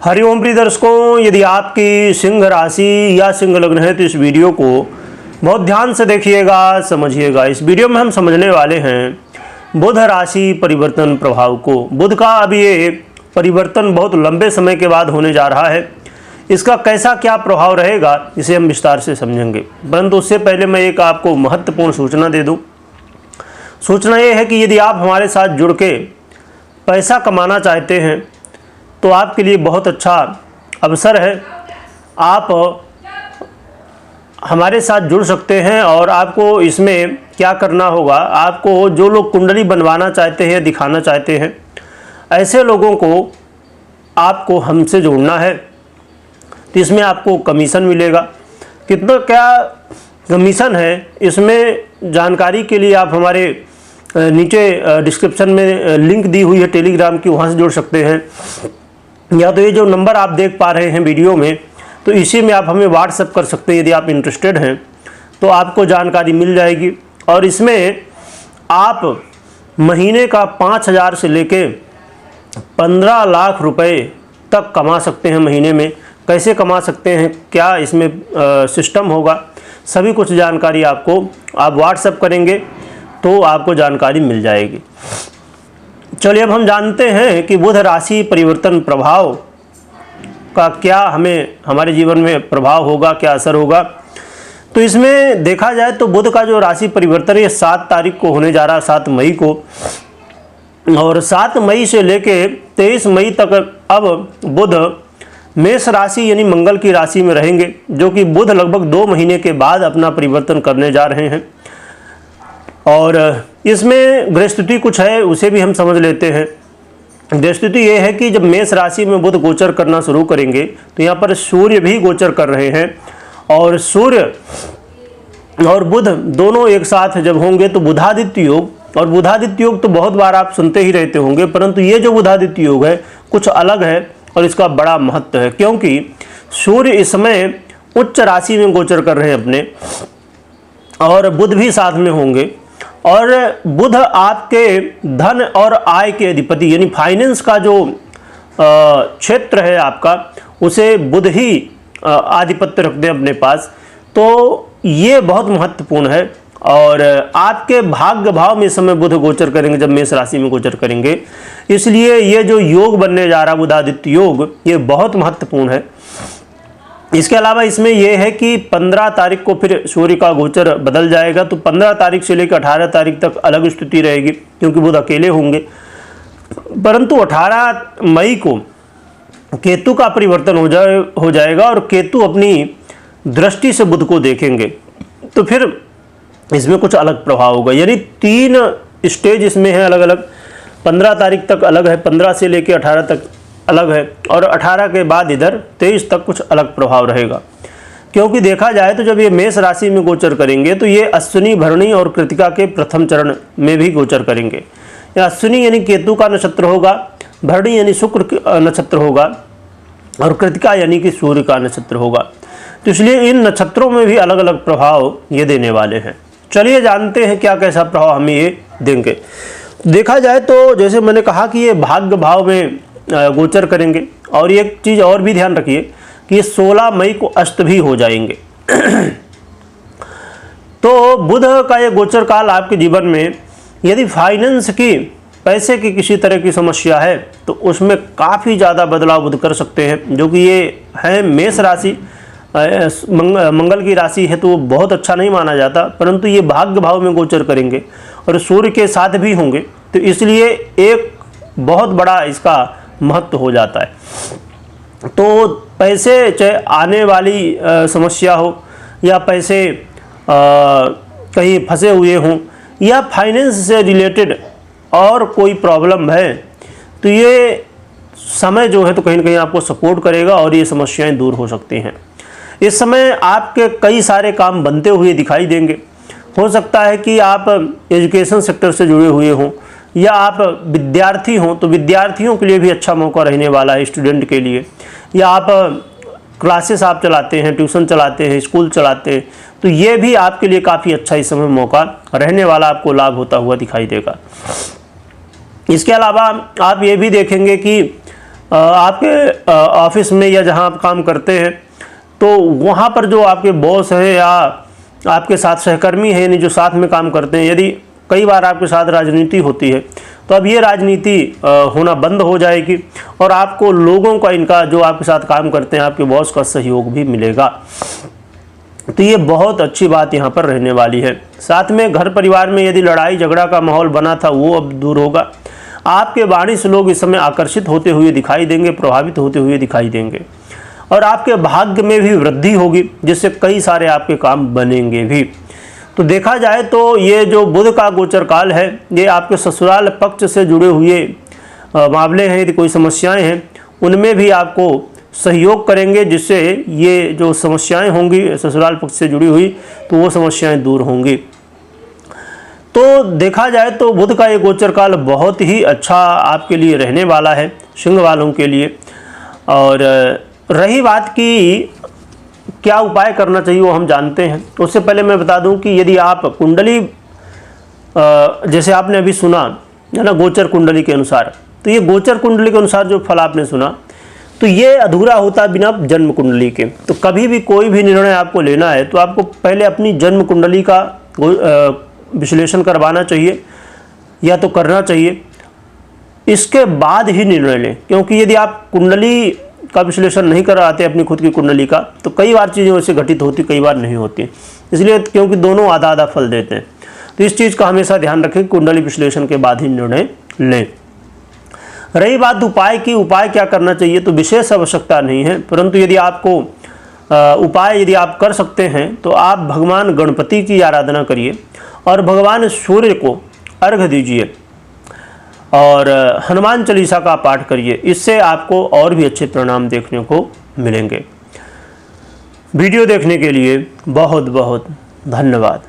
हरिओम प्रिय दर्शकों, यदि आपकी सिंह राशि या सिंह लग्न है तो इस वीडियो को बहुत ध्यान से देखिएगा, समझिएगा। इस वीडियो में हम समझने वाले हैं बुध राशि परिवर्तन प्रभाव को। बुध का अब ये परिवर्तन बहुत लंबे समय के बाद होने जा रहा है। इसका कैसा क्या प्रभाव रहेगा इसे हम विस्तार से समझेंगे, परंतु उससे पहले मैं एक आपको महत्वपूर्ण सूचना दे दूं। सूचना ये है कि यदि आप हमारे साथ जुड़ के पैसा कमाना चाहते हैं तो आपके लिए बहुत अच्छा अवसर है। आप हमारे साथ जुड़ सकते हैं और आपको इसमें क्या करना होगा, आपको जो लोग कुंडली बनवाना चाहते हैं, दिखाना चाहते हैं, ऐसे लोगों को आपको हमसे जोड़ना है। तो इसमें आपको कमीशन मिलेगा। कितना क्या कमीशन है इसमें जानकारी के लिए आप हमारे नीचे डिस्क्रिप्शन में लिंक दी हुई है टेलीग्राम की, वहाँ से जुड़ सकते हैं। या तो ये जो नंबर आप देख पा रहे हैं वीडियो में, तो इसी में आप हमें व्हाट्सएप कर सकते हैं। यदि आप इंटरेस्टेड हैं तो आपको जानकारी मिल जाएगी। और इसमें आप महीने का 5,000 से लेके 15 लाख रुपए तक कमा सकते हैं महीने में। कैसे कमा सकते हैं, क्या इसमें सिस्टम होगा, सभी कुछ जानकारी आपको आप व्हाट्सएप करेंगे तो आपको जानकारी मिल जाएगी। चलिए अब हम जानते हैं कि बुध राशि परिवर्तन प्रभाव का क्या हमें हमारे जीवन में प्रभाव होगा, क्या असर होगा। तो इसमें देखा जाए तो बुध का जो राशि परिवर्तन है 7 तारीख को होने जा रहा है, 7 मई को। और 7 मई से लेके 23 मई तक अब बुध मेष राशि यानी मंगल की राशि में रहेंगे, जो कि बुध लगभग 2 महीने के बाद अपना परिवर्तन करने जा रहे हैं। और इसमें ग्रह स्थिति कुछ है, उसे भी हम समझ लेते हैं। ग्रह स्थिति ये है कि जब मेष राशि में बुध गोचर करना शुरू करेंगे तो यहाँ पर सूर्य भी गोचर कर रहे हैं। और सूर्य और बुध दोनों एक साथ जब होंगे तो बुधादित्य योग, और बुधादित्य योग तो बहुत बार आप सुनते ही रहते होंगे, परंतु ये जो बुधादित्य योग है कुछ अलग है और इसका बड़ा महत्व है, क्योंकि सूर्य इस समय उच्च राशि में गोचर कर रहे हैं अपने, और बुध भी साथ में होंगे। और बुध आपके धन और आय के अधिपति यानी फाइनेंस का जो क्षेत्र है आपका, उसे बुध ही आधिपत्य रखते हैं अपने पास। तो ये बहुत महत्वपूर्ण है। और आपके भाग्य भाव में इस समय बुध गोचर करेंगे जब मेष राशि में गोचर करेंगे, इसलिए ये जो योग बनने जा रहा बुधादित्य योग, ये बहुत महत्वपूर्ण है। इसके अलावा इसमें यह है कि 15 तारीख को फिर सूर्य का गोचर बदल जाएगा। तो 15 तारीख से लेकर 18 तारीख तक अलग स्थिति रहेगी, क्योंकि बुध अकेले होंगे। परंतु 18 मई को केतु का परिवर्तन हो जाएगा और केतु अपनी दृष्टि से बुध को देखेंगे, तो फिर इसमें कुछ अलग प्रभाव होगा। यानी 3 स्टेज इसमें है अलग अलग। 15 तारीख तक अलग है, 15 से लेकर 18 तक अलग है, और 18 के बाद इधर 23 तक कुछ अलग प्रभाव रहेगा। क्योंकि देखा जाए तो जब ये मेष राशि में गोचर करेंगे तो ये अश्विनी, भरणी और कृतिका के प्रथम चरण में भी गोचर करेंगे। या अश्विनी यानी केतु का नक्षत्र होगा, भरणी यानी शुक्र नक्षत्र होगा, और कृतिका यानी कि सूर्य का नक्षत्र होगा। तो इसलिए इन नक्षत्रों में भी अलग अलग प्रभाव ये देने वाले हैं। चलिए जानते हैं क्या कैसा प्रभाव हमें ये देंगे। देखा जाए तो जैसे मैंने कहा कि ये भाग्य भाव में गोचर करेंगे। और एक चीज़ और भी ध्यान रखिए कि 16 मई को अस्त भी हो जाएंगे। तो बुध का ये गोचर काल आपके जीवन में यदि फाइनेंस की, पैसे की किसी तरह की समस्या है तो उसमें काफ़ी ज़्यादा बदलाव बुध कर सकते हैं। जो कि ये है मेष राशि, मंगल की राशि है, तो वो बहुत अच्छा नहीं माना जाता, परंतु ये भाग्य भाव में गोचर करेंगे और सूर्य के साथ भी होंगे, तो इसलिए एक बहुत बड़ा इसका महत्व हो जाता है। तो पैसे चाहे आने वाली समस्या हो, या पैसे कहीं फंसे हुए हों, या फाइनेंस से रिलेटेड और कोई प्रॉब्लम है, तो ये समय जो है तो कहीं ना कहीं आपको सपोर्ट करेगा और ये समस्याएं दूर हो सकती हैं। इस समय आपके कई सारे काम बनते हुए दिखाई देंगे। हो सकता है कि आप एजुकेशन सेक्टर से जुड़े हुए हों, या आप विद्यार्थी हों, तो विद्यार्थियों के लिए भी अच्छा मौका रहने वाला है, स्टूडेंट के लिए। या आप क्लासेस आप चलाते हैं, ट्यूशन चलाते हैं, स्कूल चलाते हैं, तो ये भी आपके लिए काफ़ी अच्छा इस समय मौका रहने वाला, आपको लाभ होता हुआ दिखाई देगा। इसके अलावा आप ये भी देखेंगे कि आपके ऑफिस में या जहां आप काम करते हैं, तो वहां पर जो आपके बॉस हैं या आपके साथ सहकर्मी हैं, यानी जो साथ में काम करते हैं, यदि कई बार आपके साथ राजनीति होती है तो अब ये राजनीति होना बंद हो जाएगी और आपको लोगों का, इनका जो आपके साथ काम करते हैं, आपके बॉस का सहयोग भी मिलेगा। तो ये बहुत अच्छी बात यहाँ पर रहने वाली है। साथ में घर परिवार में यदि लड़ाई झगड़ा का माहौल बना था वो अब दूर होगा। आपके वाणी से लोग इस समय आकर्षित होते हुए दिखाई देंगे, प्रभावित होते हुए दिखाई देंगे और आपके भाग्य में भी वृद्धि होगी, जिससे कई सारे आपके काम बनेंगे भी। तो देखा जाए तो ये जो बुध का गोचर काल है, ये आपके ससुराल पक्ष से जुड़े हुए मामले हैं, यदि कोई समस्याएं हैं उनमें भी आपको सहयोग करेंगे, जिससे ये जो समस्याएं होंगी ससुराल पक्ष से जुड़ी हुई, तो वो समस्याएं दूर होंगी। तो देखा जाए तो बुध का ये गोचर काल बहुत ही अच्छा आपके लिए रहने वाला है, सिंह वालों के लिए। और रही बात की क्या उपाय करना चाहिए वो हम जानते हैं। उससे पहले मैं बता दूं कि यदि आप कुंडली, जैसे आपने अभी सुना है ना, गोचर कुंडली के अनुसार, तो ये गोचर कुंडली के अनुसार जो फल आपने सुना, तो ये अधूरा होता बिना जन्म कुंडली के। तो कभी भी कोई भी निर्णय आपको लेना है तो आपको पहले अपनी जन्म कुंडली का विश्लेषण करवाना चाहिए या तो करना चाहिए, इसके बाद ही निर्णय लें। क्योंकि यदि आप कुंडली का विश्लेषण नहीं कराते अपनी खुद की कुंडली का, तो कई बार चीज़ें वैसे घटित होती, कई बार नहीं होती। इसलिए क्योंकि दोनों आधा आधा फल देते हैं, तो इस चीज़ का हमेशा ध्यान रखें, कुंडली विश्लेषण के बाद ही निर्णय लें। रही बात उपाय की, उपाय क्या करना चाहिए, तो विशेष आवश्यकता नहीं है, परंतु यदि आपको उपाय यदि आप कर सकते हैं तो आप भगवान गणपति की आराधना करिए और भगवान सूर्य को अर्घ्य दीजिए और हनुमान चालीसा का पाठ करिए। इससे आपको और भी अच्छे परिणाम देखने को मिलेंगे। वीडियो देखने के लिए बहुत बहुत धन्यवाद।